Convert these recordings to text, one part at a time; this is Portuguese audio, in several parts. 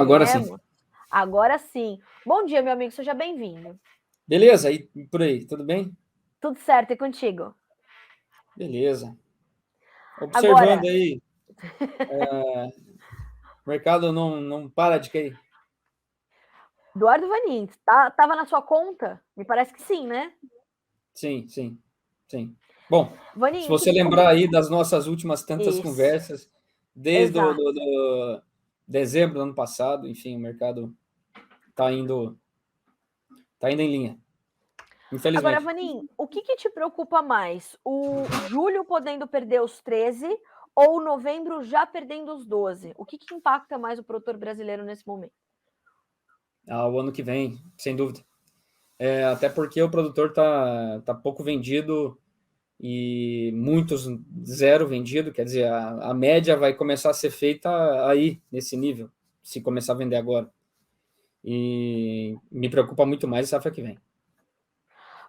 agora sim. Viemos? Agora sim. Bom dia, meu amigo, seja bem-vindo. Beleza, e por aí, tudo bem? Tudo certo, e contigo? Beleza. Observando Agora, aí, o mercado não para de cair. Eduardo Vanin, tava na sua conta? Me parece que sim, né? Sim, sim, sim. Bom, se Vanin, você como é lembrar que... aí das nossas últimas tantas Isso, conversas, desde exato. do dezembro do ano passado, enfim, o mercado tá indo em linha, Agora, infelizmente. Vanin, o que te preocupa mais? O julho podendo perder os 13 ou novembro já perdendo os 12? O que impacta mais o produtor brasileiro nesse momento? Ao ano que vem, sem dúvida. Até porque o produtor tá pouco vendido e muitos zero vendido, quer dizer, a média vai começar a ser feita aí, nesse nível, se começar a vender agora. E me preocupa muito mais a safra que vem.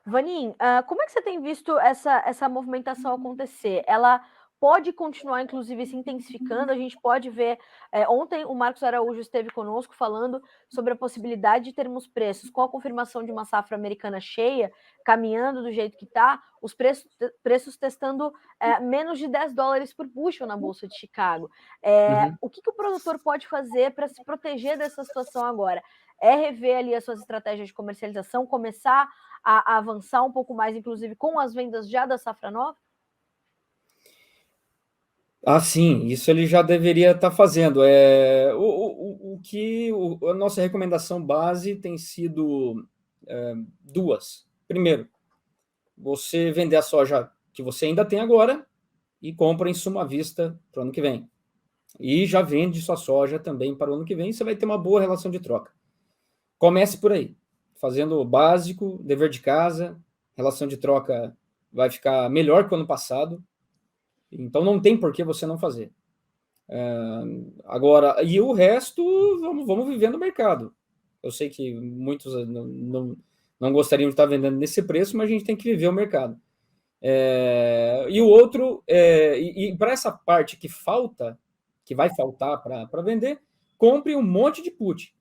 Vanin, como é que você tem visto essa movimentação acontecer? Ela pode continuar, inclusive, se intensificando? A gente pode ver. Ontem o Marcos Araújo esteve conosco falando sobre a possibilidade de termos preços com a confirmação de uma safra americana cheia, caminhando do jeito que está, os preços testando menos de $10 por bushel na Bolsa de Chicago. Uhum. O que o produtor pode fazer para se proteger dessa situação agora? É rever ali as suas estratégias de comercialização, começar a avançar um pouco mais, inclusive com as vendas já da safra nova? Sim, isso ele já deveria estar fazendo. A nossa recomendação base tem sido duas. Primeiro, você vender a soja que você ainda tem agora e compra em suma vista para o ano que vem. E já vende sua soja também para o ano que vem, você vai ter uma boa relação de troca. Comece por aí, fazendo o básico, dever de casa, relação de troca vai ficar melhor que o ano passado, então não tem por que você não fazer. Agora, e o resto, vamos viver no mercado. Eu sei que muitos não gostariam de estar vendendo nesse preço, mas a gente tem que viver o mercado. E o outro, e para essa parte que falta, que vai faltar para vender, compre um monte de put,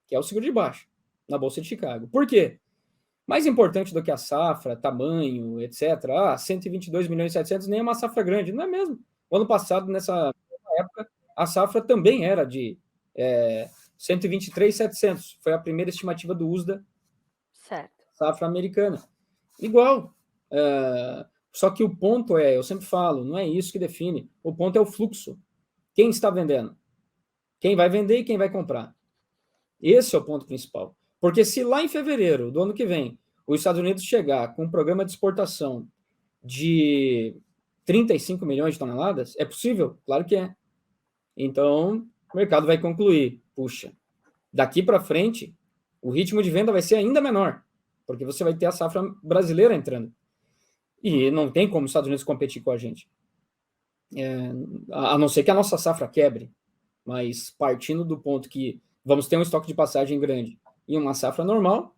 que é o seguro de baixa, na Bolsa de Chicago. Por quê? Mais importante do que a safra, tamanho, etc. 122 milhões e 700 nem é uma safra grande, não é mesmo? O ano passado, nessa época, a safra também era de 123.700. Foi a primeira estimativa do USDA, Certo. safra americana. Igual. Só que o ponto eu sempre falo, não é isso que define. O ponto é o fluxo. Quem está vendendo? Quem vai vender e quem vai comprar? Esse é o ponto principal. Porque se lá em fevereiro do ano que vem os Estados Unidos chegar com um programa de exportação de 35 milhões de toneladas, é possível? Claro que é. Então, o mercado vai concluir, puxa, daqui para frente, o ritmo de venda vai ser ainda menor, porque você vai ter a safra brasileira entrando. E não tem como os Estados Unidos competir com a gente. A não ser que a nossa safra quebre, mas partindo do ponto que vamos ter um estoque de passagem grande e uma safra normal,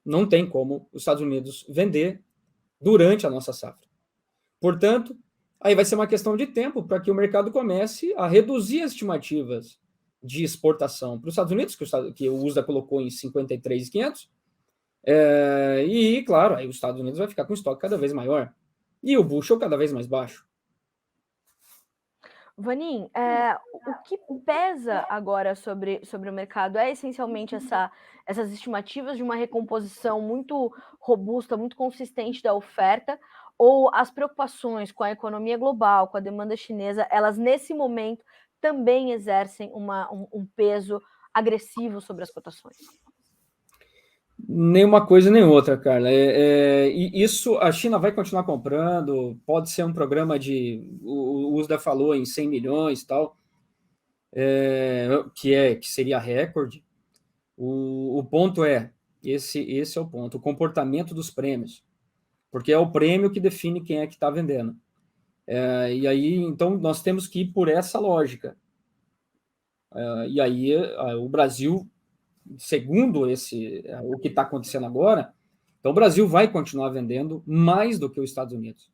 não tem como os Estados Unidos vender durante a nossa safra. Portanto, aí vai ser uma questão de tempo para que o mercado comece a reduzir as estimativas de exportação para os Estados Unidos, que o USDA colocou em 53.500, e, claro, aí os Estados Unidos vai ficar com estoque cada vez maior e o bushel cada vez mais baixo. Vanin, o que pesa agora sobre o mercado é essencialmente essas estimativas de uma recomposição muito robusta, muito consistente da oferta, ou as preocupações com a economia global, com a demanda chinesa, elas nesse momento também exercem um peso agressivo sobre as cotações? Nem uma coisa nem outra, Carla. E isso a China vai continuar comprando, pode ser um programa o USDA falou em 100 milhões e tal, que seria recorde. O ponto esse é o ponto, o comportamento dos prêmios, porque é o prêmio que define quem é que está vendendo. E aí, então, nós temos que ir por essa lógica. E aí, o Brasil, segundo o que está acontecendo agora, então o Brasil vai continuar vendendo mais do que os Estados Unidos.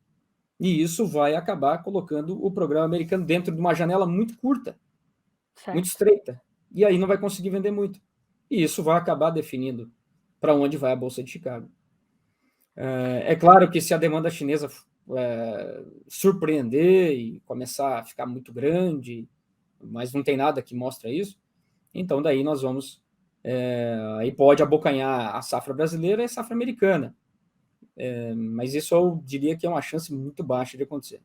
E isso vai acabar colocando o programa americano dentro de uma janela muito curta, muito Certo. estreita. e aí não vai conseguir vender muito. E isso vai acabar definindo para onde vai a Bolsa de Chicago. É claro que se a demanda chinesa surpreender e começar a ficar muito grande, mas não tem nada que mostre isso, então daí nós vamos... aí pode abocanhar a safra brasileira e a safra americana. Mas isso eu diria que é uma chance muito baixa de acontecer.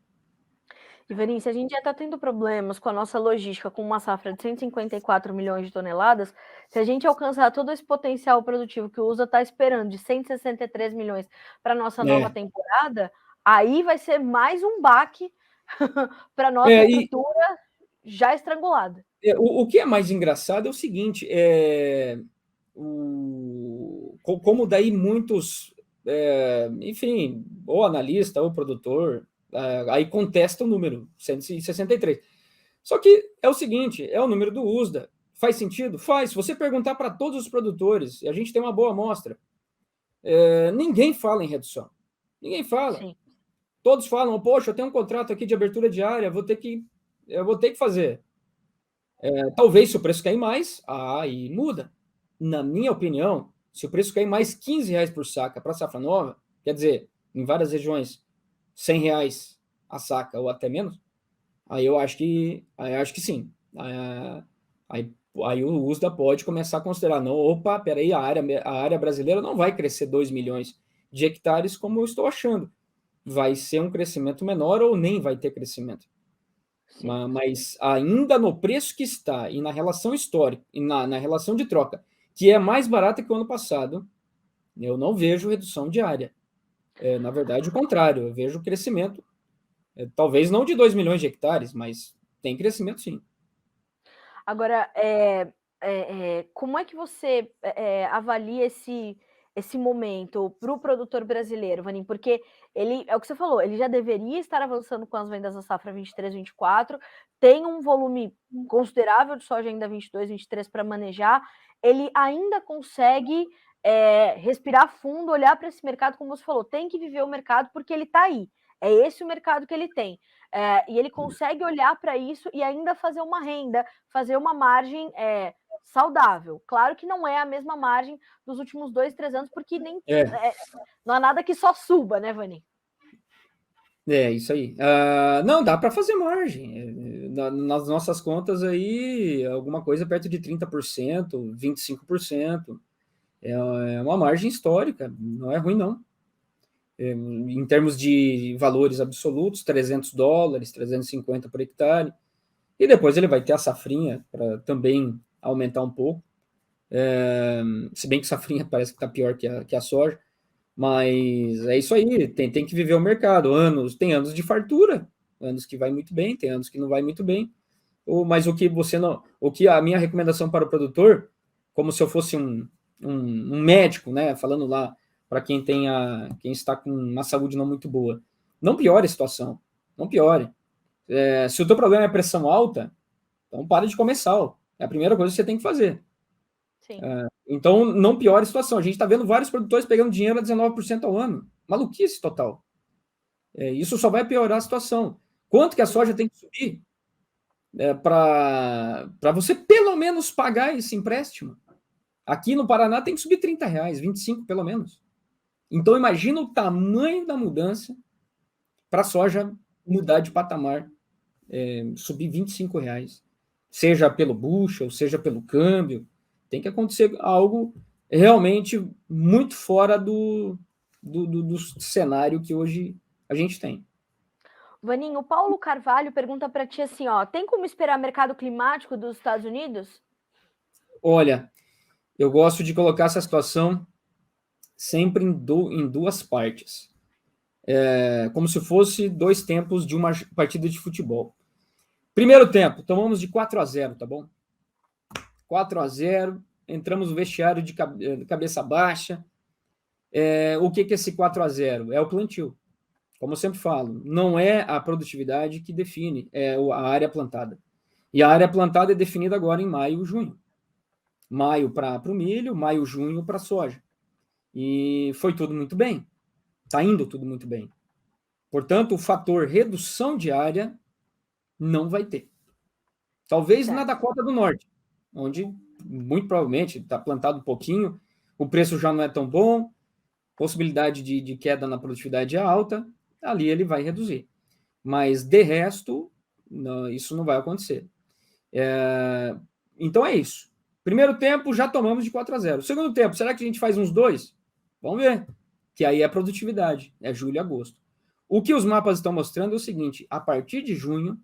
Ivani, se a gente já está tendo problemas com a nossa logística, com uma safra de 154 milhões de toneladas, se a gente alcançar todo esse potencial produtivo que o USA está esperando, de 163 milhões para a nossa nova temporada, aí vai ser mais um baque para a nossa estrutura já estrangulada. O que é mais engraçado é o seguinte, como daí muitos, enfim, ou analista ou produtor, aí contesta o número 163. Só que é o seguinte, é o número do USDA. Faz sentido? Faz. Se você perguntar para todos os produtores, e a gente tem uma boa amostra, ninguém fala em redução. Ninguém fala. Sim. Todos falam, poxa, eu tenho um contrato aqui de abertura diária, eu vou ter que fazer. Talvez se o preço cair mais, aí muda. Na minha opinião, se o preço cair mais R$15 por saca para a safra nova, quer dizer, em várias regiões, R$100 a saca ou até menos, aí eu acho que sim. Aí o USDA pode começar a considerar, não, opa, peraí, a área brasileira não vai crescer 2 milhões de hectares como eu estou achando. Vai ser um crescimento menor ou nem vai ter crescimento. Sim. Mas ainda no preço que está e na relação histórica e na relação de troca, que é mais barata que o ano passado, eu não vejo redução de área. Na verdade, o contrário, eu vejo crescimento, talvez não de 2 milhões de hectares, mas tem crescimento sim. Agora, como é que você avalia esse momento para o produtor brasileiro, Vanim? Porque ele, é o que você falou, ele já deveria estar avançando com as vendas da safra 23, 24, tem um volume considerável de soja ainda 22, 23 para manejar, ele ainda consegue respirar fundo, olhar para esse mercado, como você falou, tem que viver o mercado porque ele está aí. É esse o mercado que ele tem. E ele consegue olhar para isso e ainda fazer uma renda, fazer uma margem saudável. Claro que não é a mesma margem dos últimos 2, 3 anos, porque não há nada que só suba, né, Vani? Isso aí. Não, dá para fazer margem. Nas nossas contas aí, alguma coisa perto de 30%, 25%. É uma margem histórica, não é ruim, não. Em termos de valores absolutos, $300, 350 por hectare. E depois ele vai ter a safrinha para também aumentar um pouco. Se bem que safrinha parece que está pior que a soja. Mas é isso aí, tem que viver o mercado. Tem anos de fartura, anos que vai muito bem, tem anos que não vai muito bem. Mas o que a minha recomendação para o produtor, como se eu fosse um médico, né, falando lá para quem está com uma saúde não muito boa, não piore a situação, não piore. Se o teu problema é pressão alta, então para de comer sal. É a primeira coisa que você tem que fazer. Sim. Então, não piore a situação. A gente está vendo vários produtores pegando dinheiro a 19% ao ano. Maluquice total. Isso só vai piorar a situação. Quanto que a soja tem que subir para você pelo menos pagar esse empréstimo? Aqui no Paraná tem que subir R$30, 25 pelo menos. Então, imagina o tamanho da mudança para a soja mudar de patamar, subir R$25. Seja pelo bushel, seja pelo câmbio. Tem que acontecer algo realmente muito fora do cenário que hoje a gente tem. Vaninho, o Paulo Carvalho pergunta para ti assim, tem como esperar mercado climático dos Estados Unidos? Olha, eu gosto de colocar essa situação sempre em duas partes. Como se fosse 2 tempos de uma partida de futebol. Primeiro tempo, tomamos de 4-0, tá bom? 4-0, entramos no vestiário de cabeça baixa. O que é esse 4-0? É o plantio. Como eu sempre falo, não é a produtividade que define, é a área plantada. E a área plantada é definida agora em maio e junho. Maio para o milho, maio, junho para a soja. E foi tudo muito bem. Está indo tudo muito bem. Portanto, o fator redução de área não vai ter. Talvez na Dakota do Norte, onde muito provavelmente está plantado um pouquinho, o preço já não é tão bom, possibilidade de queda na produtividade é alta, ali ele vai reduzir. Mas, de resto, não, isso não vai acontecer. Então é isso. Primeiro tempo, já tomamos de 4-0. Segundo tempo, será que a gente faz uns 2? Vamos ver. Que aí é produtividade, é julho e agosto. O que os mapas estão mostrando é o seguinte, a partir de junho,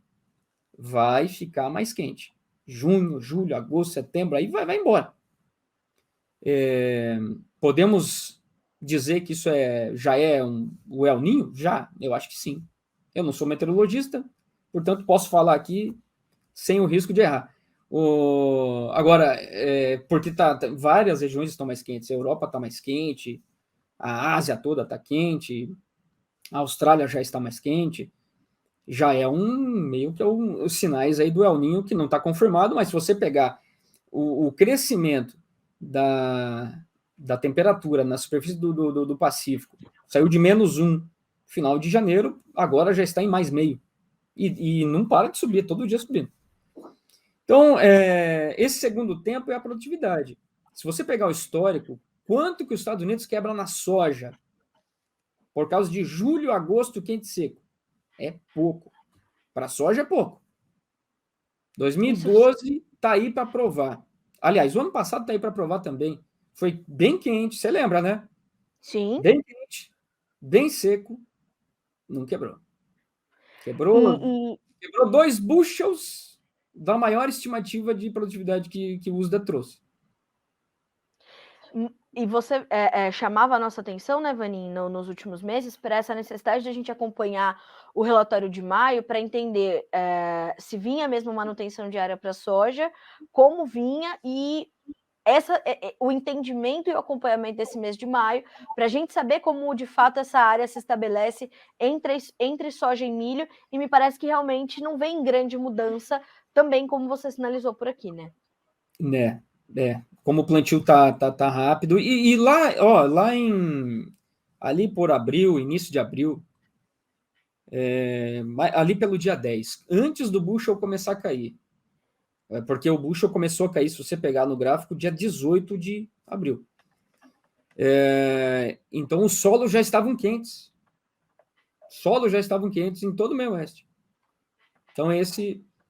vai ficar mais quente. Junho, julho, agosto, setembro, aí vai embora. Podemos dizer que isso já é o El Niño? Já, eu acho que sim. Eu não sou meteorologista, portanto posso falar aqui sem o risco de errar. Agora, porque várias regiões estão mais quentes, a Europa está mais quente, a Ásia toda está quente, a Austrália já está mais quente, já é meio que os sinais aí do El Niño que não está confirmado, mas se você pegar o crescimento da temperatura na superfície do Pacífico, saiu de -1 final de janeiro, agora já está em +0,5. E não para de subir, todo dia subindo. Então, esse segundo tempo é a produtividade. Se você pegar o histórico, quanto que os Estados Unidos quebram na soja por causa de julho, agosto, quente e seco? É pouco. Para a soja é pouco. 2012 está aí para provar. Aliás, o ano passado está aí para provar também. Foi bem quente, você lembra, né? Sim. Bem quente, bem seco, não quebrou. Quebrou 2 bushels da maior estimativa de produtividade que o USDA trouxe. E você chamava a nossa atenção, né, Vanin, nos últimos meses, para essa necessidade de a gente acompanhar o relatório de maio para entender se vinha mesmo manutenção diária para a soja, como vinha e o entendimento e o acompanhamento desse mês de maio, para a gente saber como de fato essa área se estabelece entre soja e milho, e me parece que realmente não vem grande mudança, também como você sinalizou por aqui, né? Como o plantio tá rápido, e lá ali por abril, início de abril, ali pelo dia 10, antes do bushel começar a cair, porque o bushel começou a cair, se você pegar no gráfico, dia 18 de abril. Então os solos já estavam quentes. Em todo o meio oeste. Então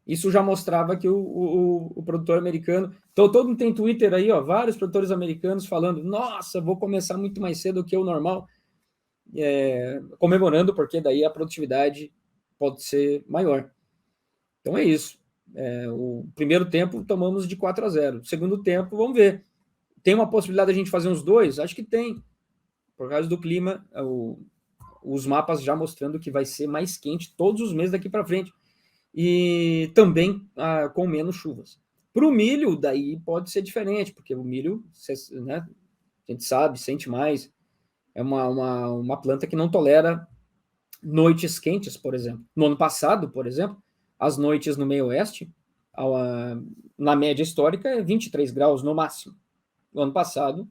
isso já mostrava que o produtor americano... Então, todo mundo tem Twitter aí, vários produtores americanos falando, nossa, vou começar muito mais cedo que o normal, comemorando, porque daí a produtividade pode ser maior. Então é isso. O primeiro tempo tomamos de 4-0. Segundo tempo, vamos ver. Tem uma possibilidade de a gente fazer uns 2? Acho que tem. Por causa do clima, os mapas já mostrando que vai ser mais quente todos os meses daqui para frente. E também com menos chuvas. Para o milho, daí pode ser diferente, porque o milho, né, a gente sabe, sente mais. É uma planta que não tolera noites quentes, por exemplo. No ano passado, por exemplo, as noites no meio oeste, na média histórica, é 23 graus no máximo. No ano passado,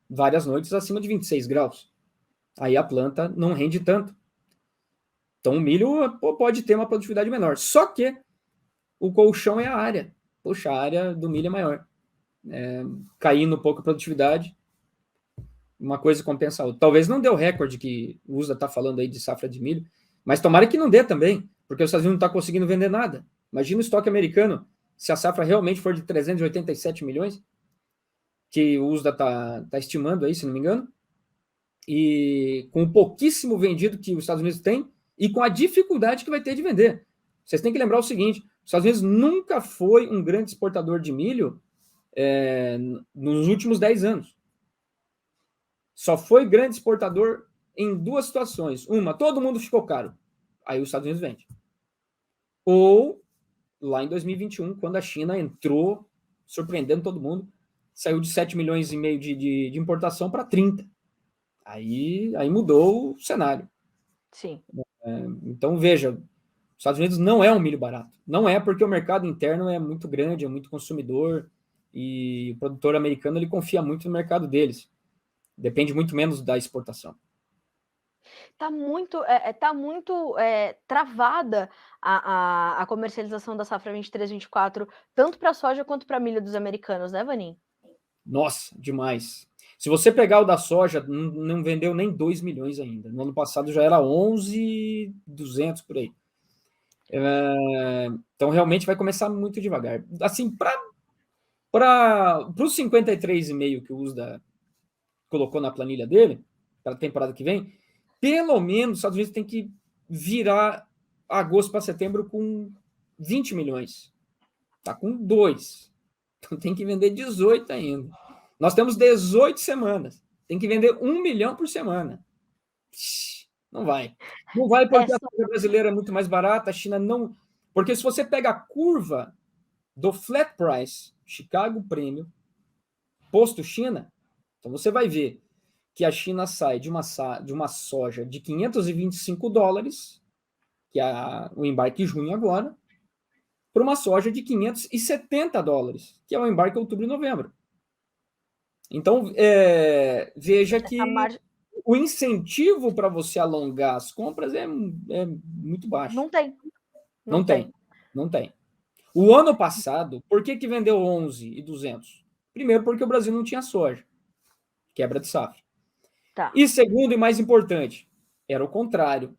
várias noites acima de 26 graus. Aí a planta não rende tanto. Então o milho pode ter uma produtividade menor. Só que o colchão é a área. Poxa, a área do milho é maior. Caindo um pouco a produtividade, uma coisa compensa a outra. Talvez não dê o recorde que o USDA está falando aí de safra de milho, mas tomara que não dê também, porque os Estados Unidos não está conseguindo vender nada. Imagina o estoque americano, se a safra realmente for de 387 milhões, que o USDA está estimando aí, se não me engano, e com o pouquíssimo vendido que os Estados Unidos têm, e com a dificuldade que vai ter de vender. Vocês têm que lembrar o seguinte, os Estados Unidos nunca foi um grande exportador de milho nos últimos 10 anos. Só foi grande exportador em 2 situações. Uma, todo mundo ficou caro. Aí os Estados Unidos vende. Ou lá em 2021, quando a China entrou, surpreendendo todo mundo, saiu de 7,5 milhões de importação para 30. Aí mudou o cenário. Sim. Então, veja, os Estados Unidos não é um milho barato. Não é porque o mercado interno é muito grande, é muito consumidor, e o produtor americano ele confia muito no mercado deles. Depende muito menos da exportação. tá muito travada a comercialização da safra 23/24, tanto para soja quanto para milho dos americanos, né, Vanin? Nossa, demais. Se você pegar o da soja, não vendeu nem 2 milhões ainda. No ano passado já era 11.200 por aí. Então realmente vai começar muito devagar. Assim, para os 53,5 que o USDA colocou na planilha dele, para a temporada que vem, pelo menos os Estados Unidos tem que virar agosto para setembro com 20 milhões. Está com 2. Então tem que vender 18 ainda. Nós temos 18 semanas. Tem que vender 1 milhão por semana. Não vai. Não vai porque a soja brasileira é muito mais barata, a China não. Porque se você pega a curva do flat price, Chicago Premium, posto China, então você vai ver que a China sai de uma soja de $525, que é o embarque junho agora, para uma soja de $570, que é o embarque outubro e novembro. Então, veja que o incentivo para você alongar as compras é muito baixo. Não tem. Não tem. O ano passado, por que vendeu 11.200? Primeiro, porque o Brasil não tinha soja. Quebra de safra. Tá. E segundo e mais importante, era o contrário.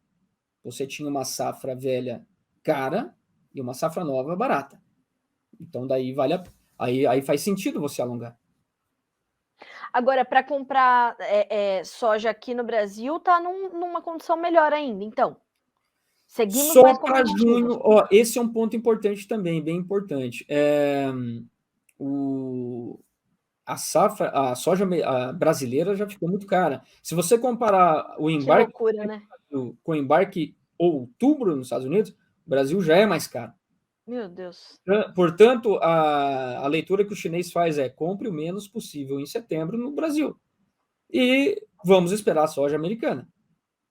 Você tinha uma safra velha cara e uma safra nova barata. Então, daí aí faz sentido você alongar. Agora, para comprar soja aqui no Brasil, está numa condição melhor ainda, então. Seguimos só mais para junho, esse é um ponto importante também, bem importante. A soja brasileira já ficou muito cara. Se você comparar o embarque com o embarque outubro nos Estados Unidos, o Brasil já é mais caro. Meu Deus. Portanto, a leitura que o chinês faz é: compre o menos possível em setembro no Brasil. E vamos esperar a soja americana.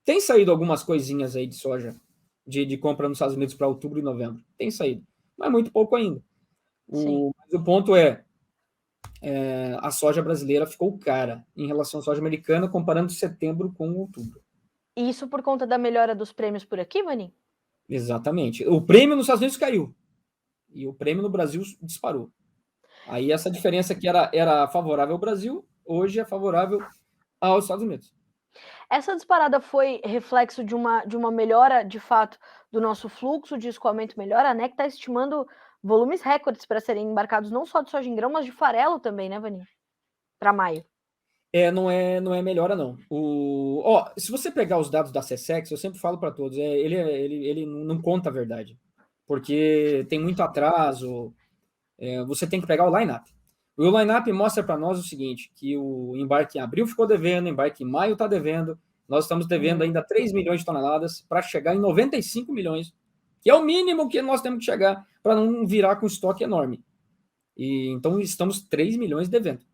Tem saído algumas coisinhas aí de soja de compra nos Estados Unidos para outubro e novembro. Tem saído, mas muito pouco ainda. Mas o ponto a soja brasileira ficou cara em relação à soja americana, comparando setembro com outubro. Isso por conta da melhora dos prêmios por aqui, Vanin? Exatamente. O prêmio nos Estados Unidos caiu e o prêmio no Brasil disparou. Aí essa diferença que era favorável ao Brasil, hoje é favorável aos Estados Unidos. Essa disparada foi reflexo de uma melhora, de fato, do nosso fluxo de escoamento melhor? A ANEC está estimando volumes recordes para serem embarcados não só de soja em grão, mas de farelo também, né, Vanin? Para maio. Não é melhora, não. Se você pegar os dados da SESEX, eu sempre falo para todos, ele não conta a verdade, porque tem muito atraso. Você tem que pegar o line-up. O line-up mostra para nós o seguinte, que o embarque em abril ficou devendo, o embarque em maio está devendo, nós estamos devendo ainda 3 milhões de toneladas para chegar em 95 milhões, que é o mínimo que nós temos que chegar para não virar com estoque enorme. Então, estamos 3 milhões devendo.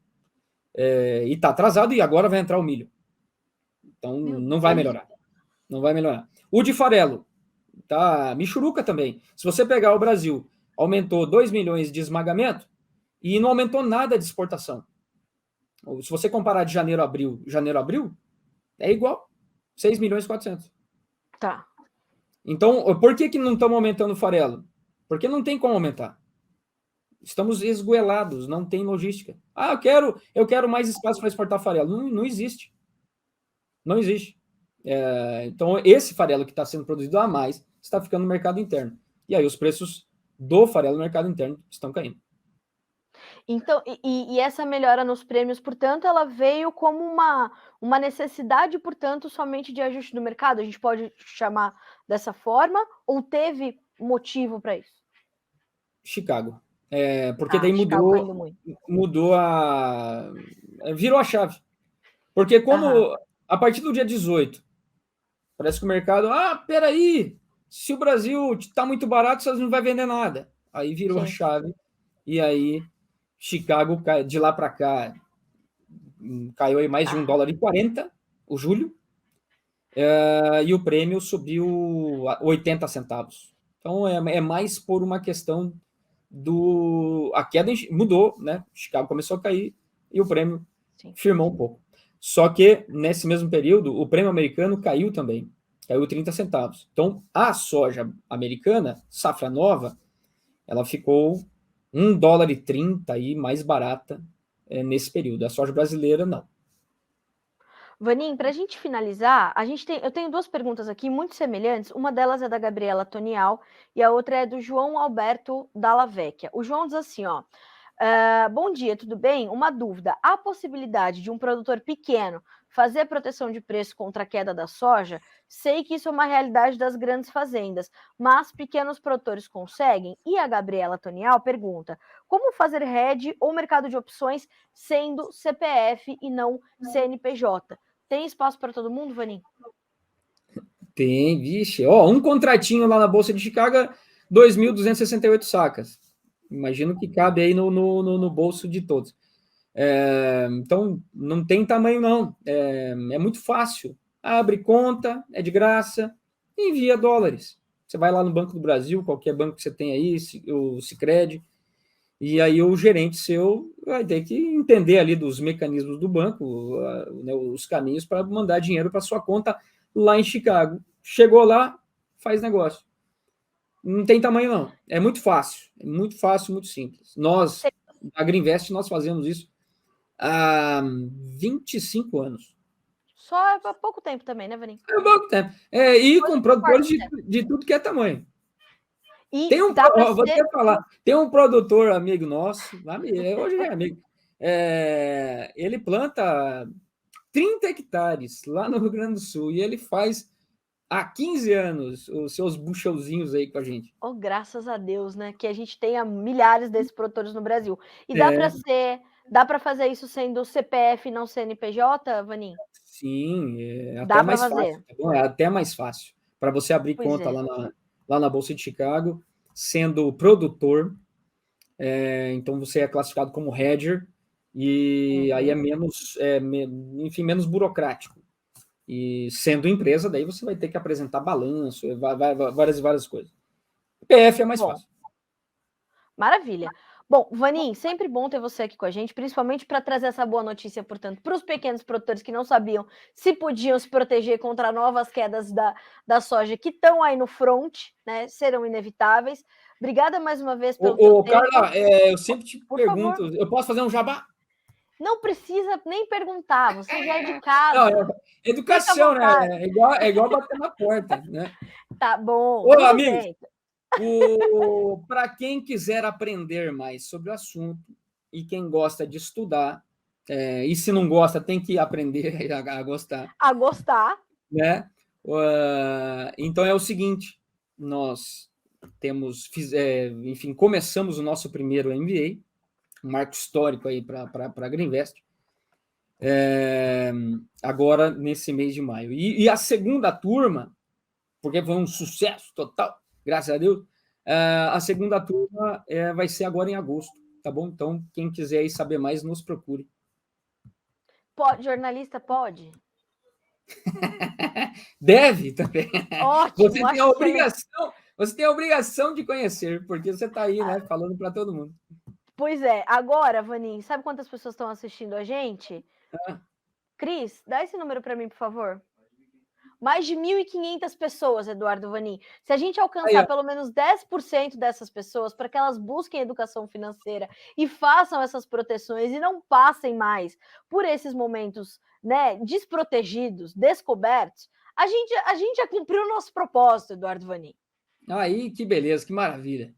E está atrasado e agora vai entrar o milho. Então, não vai melhorar. Não vai melhorar. O de farelo, tá michuruca também. Se você pegar o Brasil, aumentou 2 milhões de esmagamento e não aumentou nada de exportação. Se você comparar de janeiro a abril, é igual. 6 milhões e 400. Tá. Então, por que não estamos aumentando o farelo? Porque não tem como aumentar. Estamos esgoelados, não tem logística. Eu quero mais espaço para exportar farelo. Não existe. Não existe. Então, esse farelo que está sendo produzido a mais está ficando no mercado interno. E aí os preços do farelo no mercado interno estão caindo. Então, e essa melhora nos prêmios, portanto, ela veio como uma necessidade, portanto, somente de ajuste do mercado? A gente pode chamar dessa forma? Ou teve motivo para isso? Chicago. Porque daí mudou virou a chave. Porque como a partir do dia 18, parece que o mercado, peraí, se o Brasil está muito barato, você não vai vender nada. Aí virou a chave, e aí Chicago, de lá para cá, caiu aí mais de $1,40, o julho, e o prêmio subiu a 80 centavos. Então, é mais por uma questão a queda mudou, né? Chicago começou a cair e o prêmio firmou um pouco. Só que, nesse mesmo período, o prêmio americano caiu também. Caiu 30 centavos. Então, a soja americana, safra nova, ela ficou $1,30 aí mais barata nesse período. A soja brasileira, não. Vanim, para a gente finalizar, eu tenho duas perguntas aqui muito semelhantes. Uma delas é da Gabriela Tonial e a outra é do João Alberto Dalla Vecchia. O João diz assim, ó, bom dia, tudo bem? Uma dúvida, há possibilidade de um produtor pequeno fazer proteção de preço contra a queda da soja? Sei que isso é uma realidade das grandes fazendas, mas pequenos produtores conseguem? E a Gabriela Tonial pergunta, como fazer hedge ou mercado de opções sendo CPF e não CNPJ? Tem espaço para todo mundo, Vanim? Tem, vixe. Ó, um contratinho lá na Bolsa de Chicago, 2.268 sacas. Imagino que cabe aí no bolso de todos. Então, não tem tamanho, não. É muito fácil. Abre conta, é de graça, envia dólares. Você vai lá no Banco do Brasil, qualquer banco que você tem aí, o Sicredi, e aí o gerente seu vai ter que entender ali dos mecanismos do banco, né, os caminhos para mandar dinheiro para sua conta lá em Chicago. Chegou lá, faz negócio. Não tem tamanho, não. É muito fácil, muito simples. Nós, a Greenvest, nós fazemos isso há 25 anos. Só há pouco tempo também, né, Vanim? É pouco tempo. E com produtores de tudo que é tamanho. E Tem dá para vou até falar, tem um produtor amigo nosso, hoje é amigo, ele planta 30 hectares lá no Rio Grande do Sul e ele faz há 15 anos os seus buchelzinhos aí com a gente. Oh, graças a Deus, né? Que a gente tenha milhares desses produtores no Brasil. E dá para fazer isso sendo CPF e não CNPJ, Vanim? Sim, é até Dá para mais fazer. fácil. Tá bom? É até mais fácil para você abrir Pois conta é. lá na Bolsa de Chicago, sendo produtor. Então você é classificado como hedger e aí é menos, enfim, menos burocrático. E sendo empresa, daí você vai ter que apresentar balanço, várias coisas. PF é mais fácil. Maravilha. Bom, Vanim, sempre bom ter você aqui com a gente, principalmente para trazer essa boa notícia, portanto, para os pequenos produtores que não sabiam se podiam se proteger contra novas quedas da soja que estão aí no front, né? Serão inevitáveis. Obrigada mais uma vez pelo teu tempo. Carla, eu sempre te pergunto, favor. eu posso fazer um jabá? Não precisa nem perguntar, você já é de casa. Não, educação, né? É igual bater na porta, né? Tá bom. Ô, amigos, para quem quiser aprender mais sobre o assunto e quem gosta de estudar, e se não gosta, tem que aprender a gostar. A gostar. Né? Então é o seguinte, nós enfim, começamos o nosso primeiro MBA, um marco histórico aí para a Greenvest, agora nesse mês de maio. E a segunda turma, porque foi um sucesso total, graças a Deus, a segunda turma vai ser agora em agosto, tá bom? Então, quem quiser aí saber mais, nos procure. Jornalista pode? Deve também. Ótimo. Você tem a obrigação de conhecer, porque você está aí, né, falando para todo mundo. Pois é. Agora, Vanim, sabe quantas pessoas estão assistindo a gente? Cris, dá esse número para mim, por favor. Mais de 1.500 pessoas, Eduardo Vanim. Se a gente alcançar pelo menos 10% dessas pessoas para que elas busquem educação financeira e façam essas proteções e não passem mais por esses momentos, né, desprotegidos, descobertos, a gente já cumpriu o nosso propósito, Eduardo Vanim. Aí, que beleza, que maravilha.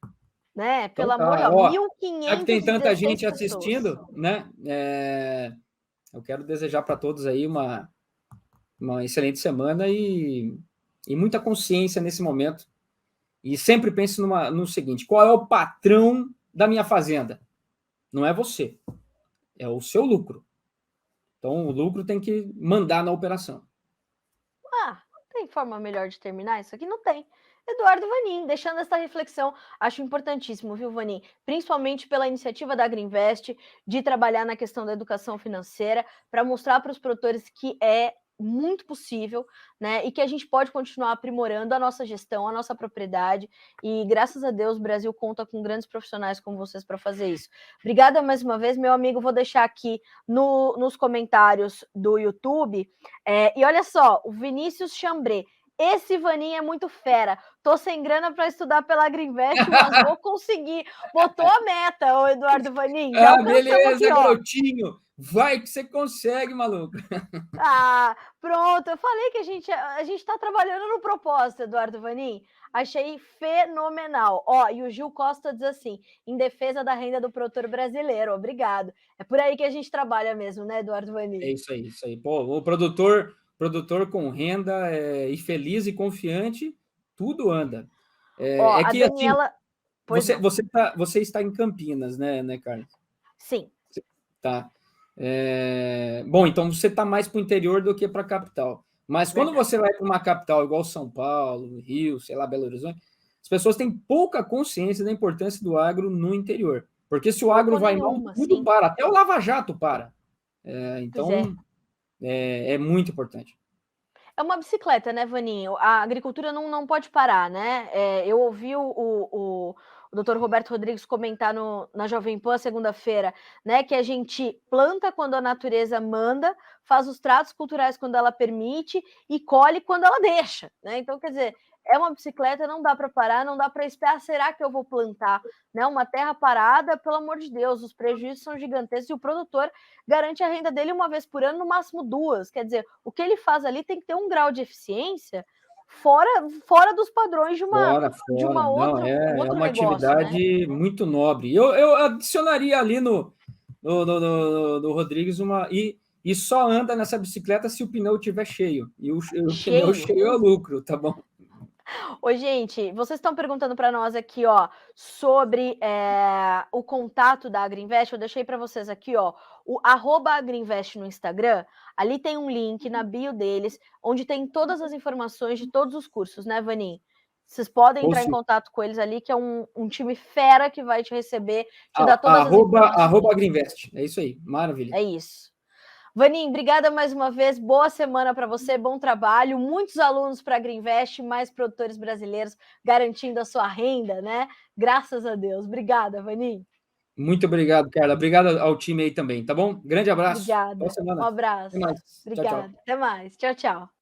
Né? Pelo amor de Deus, 1.500. Já que tem tanta gente assistindo, né? Eu quero desejar para todos aí uma excelente semana e muita consciência nesse momento. E sempre pense no seguinte: qual é o patrão da minha fazenda? Não é você, é o seu lucro. Então, o lucro tem que mandar na operação. Tem forma melhor de terminar isso aqui? Não tem. Eduardo Vanim, deixando essa reflexão, acho importantíssimo, viu, Vanim? Principalmente pela iniciativa da Greenvest de trabalhar na questão da educação financeira para mostrar para os produtores que é muito possível, né? E que a gente pode continuar aprimorando a nossa gestão, a nossa propriedade. E graças a Deus o Brasil conta com grandes profissionais como vocês para fazer isso. Obrigada mais uma vez, meu amigo. Vou deixar aqui nos comentários do YouTube. E olha só, o Vinícius Chambré. Esse Vaninho é muito fera. Tô sem grana para estudar pela Agriinvest, mas vou conseguir. Botou a meta, o Eduardo Vanin. Já alcançamos beleza, aqui, ó. garotinho. Vai que você consegue, maluco. Pronto. Eu falei que a gente tá trabalhando no propósito, Eduardo Vanin. Achei fenomenal. Ó, e o Gil Costa diz assim, em defesa da renda do produtor brasileiro. Obrigado. É por aí que a gente trabalha mesmo, né, Eduardo Vanin? É isso aí, isso aí. Pô, o produtor com renda e feliz e confiante, tudo anda. Ó, a que Daniela... assim, você está em Campinas, né, Carlos? Sim. Tá. Bom, então você está mais para o interior do que para a capital. Mas quando você vai para uma capital igual São Paulo, Rio, sei lá, Belo Horizonte, as pessoas têm pouca consciência da importância do agro no interior. Porque se o agro vai mal, tudo para. Até o Lava Jato para. Então, é muito importante. É uma bicicleta, né, Vaninho? A agricultura não pode parar, né? Eu ouvi o Dr. Roberto Rodrigues comentar na Jovem Pan segunda-feira, né, que a gente planta quando a natureza manda, faz os tratos culturais quando ela permite e colhe quando ela deixa, né? Então, quer dizer, é uma bicicleta, não dá para parar, não dá para esperar, será que eu vou plantar, né, uma terra parada? Pelo amor de Deus, os prejuízos são gigantescos e o produtor garante a renda dele uma vez por ano, no máximo duas. Quer dizer, o que ele faz ali tem que ter um grau de eficiência fora dos padrões de uma outra, não, um outro uma negócio, atividade, né, muito nobre. Eu adicionaria ali no Rodrigues e só anda nessa bicicleta se o pneu estiver cheio. E o pneu cheio é lucro, tá bom? Ô, gente, vocês estão perguntando para nós aqui, ó, sobre o contato da Agriinvest. Eu deixei para vocês aqui, ó, o @Agriinvest no Instagram. Ali tem um link na bio deles, onde tem todas as informações de todos os cursos, né, Vanin? Vocês podem entrar em contato com eles ali, que é um time fera que vai te receber, te dar todas as informações. @Agriinvest. É isso aí, maravilha. É isso. Vanin, obrigada mais uma vez, boa semana para você, bom trabalho, muitos alunos para a Agriinvest, mais produtores brasileiros garantindo a sua renda, né? Graças a Deus. Obrigada, Vanin. Muito obrigado, Carla. Obrigado ao time aí também, tá bom? Grande abraço. Obrigada. Boa semana. Um abraço. Até mais. Obrigada. Tchau, tchau. Até mais. Tchau, tchau.